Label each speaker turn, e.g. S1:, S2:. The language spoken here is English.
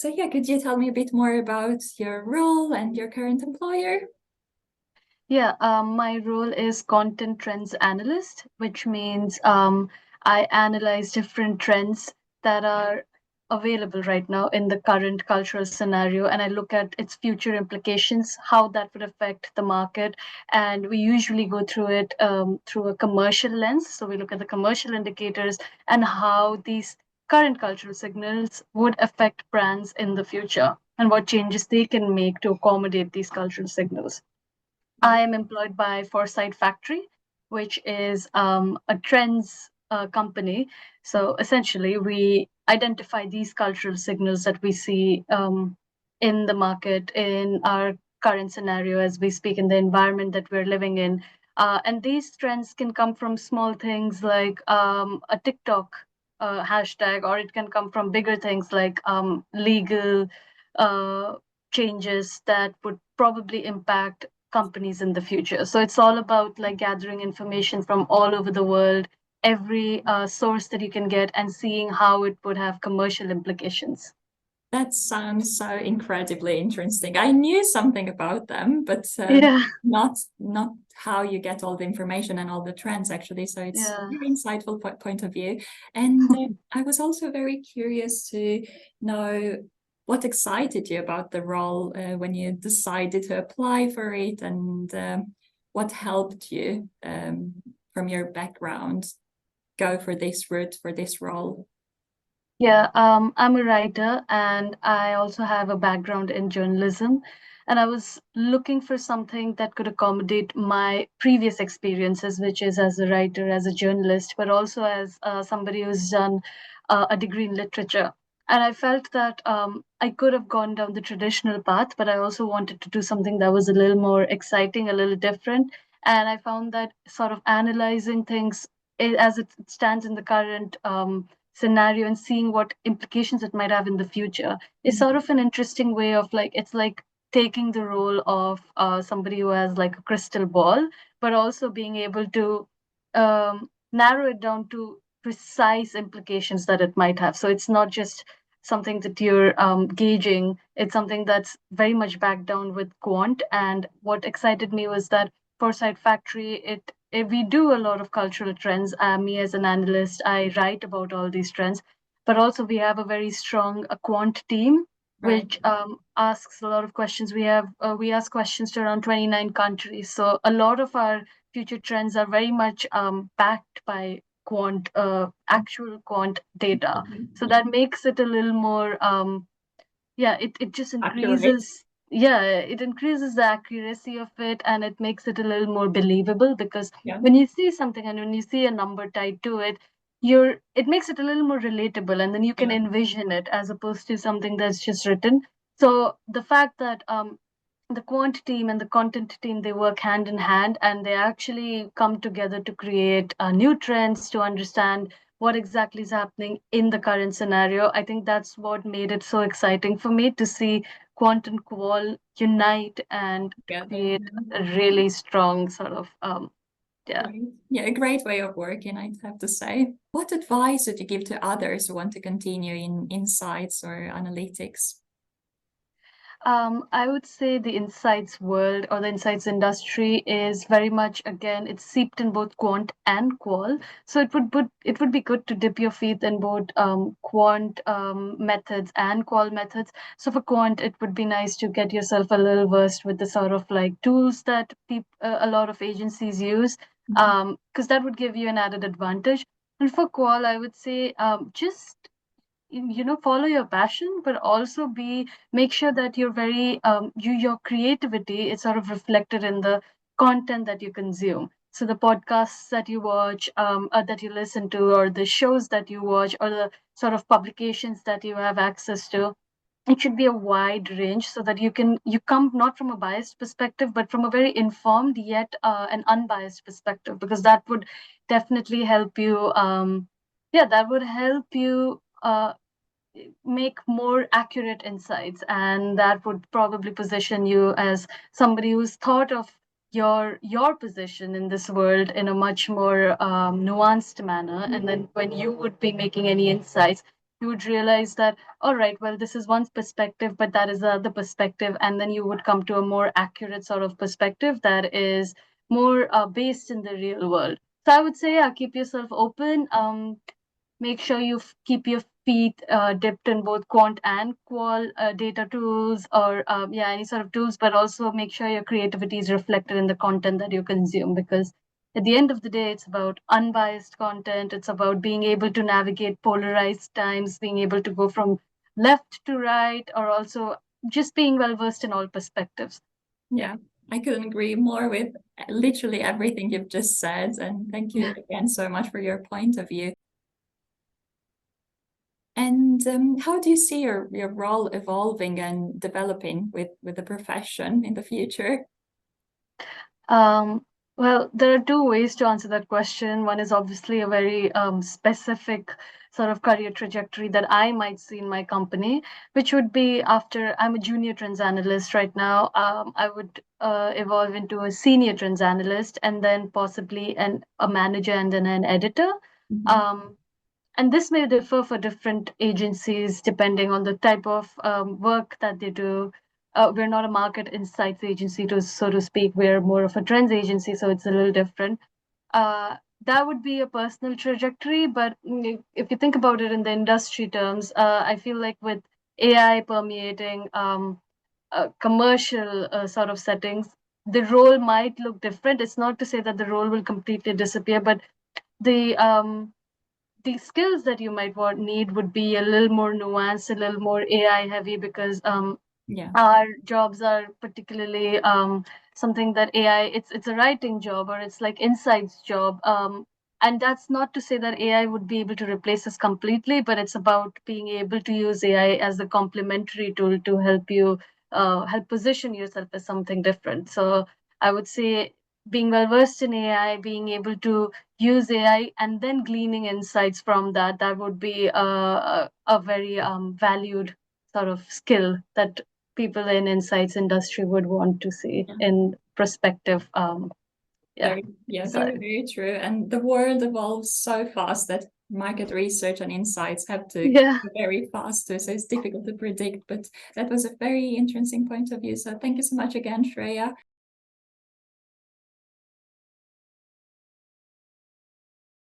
S1: So yeah, could you tell me a bit more about your role and your current employer?
S2: Yeah, my role is content trends analyst, which means I analyze different trends that are available right now in the current cultural scenario, and I look at its future implications, how that would affect the market. And we usually go through it through a commercial lens. So we look at the commercial indicators and how these current cultural signals would affect brands in the future and what changes they can make to accommodate these cultural signals. I am employed by Foresight Factory, which is a trends company. So essentially, we identify these cultural signals that we see in the market, in our current scenario as we speak, in the environment that we're living in. And these trends can come from small things like a TikTok hashtag, or it can come from bigger things like legal uh, changes that would probably impact companies in the future. So it's all about like gathering information from all over the world, every source that you can get, and seeing how it would have commercial implications.
S1: That sounds so incredibly interesting. I knew something about them, but
S2: Yeah,
S1: not how you get all the information and all the trends actually. So it's a
S2: yeah.
S1: very insightful point of view. And I was also very curious to know what excited you about the role when you decided to apply for it, and what helped you from your background go for this route, for this role.
S2: Yeah, I'm a writer and I also have a background in journalism. And I was looking for something that could accommodate my previous experiences, which is as a writer, as a journalist, but also as somebody who's done a degree in literature. And I felt that I could have gone down the traditional path, but I also wanted to do something that was a little more exciting, a little different. And I found that sort of analyzing things as it stands in the current scenario and seeing what implications it might have in the future is sort of an interesting way of like it's like taking the role of somebody who has like a crystal ball, but also being able to narrow it down to precise implications that it might have. So it's not just something that you're gauging, it's something that's very much backed down with quant. And what excited me was that Foresight Factory, we do a lot of cultural trends. Me as an analyst, I write about all these trends, but also we have a very strong quant team
S1: Right.
S2: which asks a lot of questions. We ask questions to around 29 countries. So a lot of our future trends are very much backed by actual quant data. So
S1: Yeah.
S2: that makes it a little more yeah, it just
S1: Accurate.
S2: increases, yeah, it increases the accuracy of it, and it makes it a little more believable because
S1: Yeah.
S2: when you see something and when you see a number tied to it, it makes it a little more relatable, and then you can
S1: Yeah.
S2: envision it as opposed to something that's just written. So the fact that the quant team and the content team, they work hand in hand and they actually come together to create new trends, to understand what exactly is happening in the current scenario. I think that's what made it so exciting for me to see quant and qual unite and
S1: Together.
S2: create a really strong sort of yeah.
S1: Great. Yeah, a great way of working, I'd have to say. What advice would you give to others who want to continue in insights or analytics?
S2: I would say the insights world or the insights industry is very much, again, it's seeped in both quant and qual. So it would be good to dip your feet in both quant methods and qual methods. So for quant, it would be nice to get yourself a little versed with the sort of like tools that a lot of agencies use,
S1: Mhm.
S2: because that would give you an added advantage. And for qual, I would say just follow your passion, but also be make sure that you're very your creativity is sort of reflected in the content that you consume. So the podcasts that you watch, that you listen to, or the shows that you watch, or the sort of publications that you have access to, it should be a wide range so that you come not from a biased perspective but from a very informed yet an unbiased perspective, because that would definitely help you yeah, that would help you make more accurate insights, and that would probably position you as somebody who's thought of your position in this world in a much more nuanced manner. And then when you would be making any insights, you would realize that, all right, well, this is one perspective, but that is the other perspective. And then you would come to a more accurate sort of perspective that is more based in the real world. So I would say, keep yourself open. Make sure you keep your feet dipped in both quant and qual data tools, or any sort of tools, but also make sure your creativity is reflected in the content that you consume, because at the end of the day, it's about unbiased content. It's about being able to navigate polarized times, being able to go from left to right, or also just being well versed in all perspectives.
S1: Yeah, I couldn't agree more with literally everything you've just said. And thank you again so much for your point of view. And how do you see your role evolving and developing with the profession in the future?
S2: Um, well, there are two ways to answer that question. One is obviously a very specific sort of career trajectory that I might see in my company, which would be after I'm a junior trends analyst right now. I would evolve into a senior trends analyst, and then possibly a manager, and then an editor.
S1: Mhm.
S2: Um, and this may differ for different agencies depending on the type of work that they do. We're not a market insights agency, so to speak. We're more of a trends agency, so it's a little different. Uh, that would be a personal trajectory, but if you think about it in the industry terms, I feel like with AI permeating commercial sort of settings, the role might look different. It's not to say that the role will completely disappear, but the the skills that you might need would be a little more nuanced, a little more AI heavy, because
S1: Yeah,
S2: our jobs are particularly something that AI, it's a writing job, or it's like insights job. And that's not to say that AI would be able to replace us completely, but it's about being able to use AI as a complementary tool to help you help position yourself as something different. So I would say being well versed in AI, being able to use AI, and then gleaning insights from that, that would be a very valued sort of skill that people in insights industry would want to see
S1: yeah.
S2: in prospective
S1: Very,
S2: design.
S1: very true. And the world evolves so fast that market research and insights have to
S2: Yeah.
S1: go very fast too. So it's difficult to predict. But that was a very interesting point of view. So thank you so much again, Shreya.